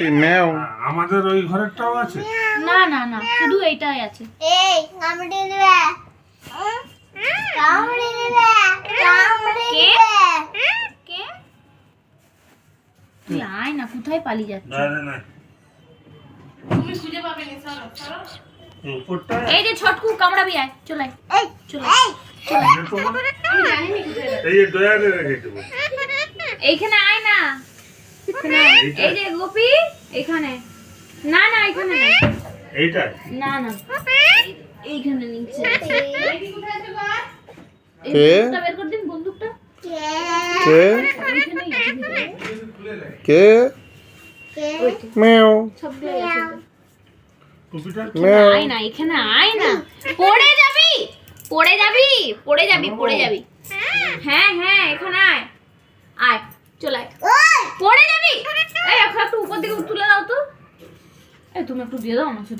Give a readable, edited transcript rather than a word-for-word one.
এই ম্যাও আমাদের ওই ঘরেরটাও আছে। না না না, শুধু এইটাই আছে। এই কামড়ে দিবে কামড়ে দিবে কামড়ে কে? দিবে কে? তুই আয় না, কোথায় পালিয়ে যাচ্ছ? না না না তুমি খুঁজে পাবে না, সরো সরো। উপরটা এই যে ছটকু কামড়াবি, আয় চলে আয়, এই চলে আয়। আমি জানি না কোথায় রাখবো। এই যে দয়ারে রেখে দেবো। এইখানে আয় না, এখানে আয়। এই যে গোপী এখানে, না না এখানে না, এইটা না না এইখানে নিচে এই কোথায় আছে গো? এই কে? বন্দুকটা বের করে দিন, বন্দুকটা কে কে ওইখানেই আছে ভিতরে। কে কে ম্যাও সবগুলোই আছে। টুপিটা ম্যাও আয় না, এখানে আয় না, পড়ে যাবি পড়ে যাবি পড়ে যাবি পড়ে যাবি। হ্যাঁ হ্যাঁ এখানে আয়, আয় চলে আয়, ওই পড়ে যাবি। এই একটু উপর দিকে তুলে দাও তো, এই তুমি একটু দিয়ে দাও আমার সাথে।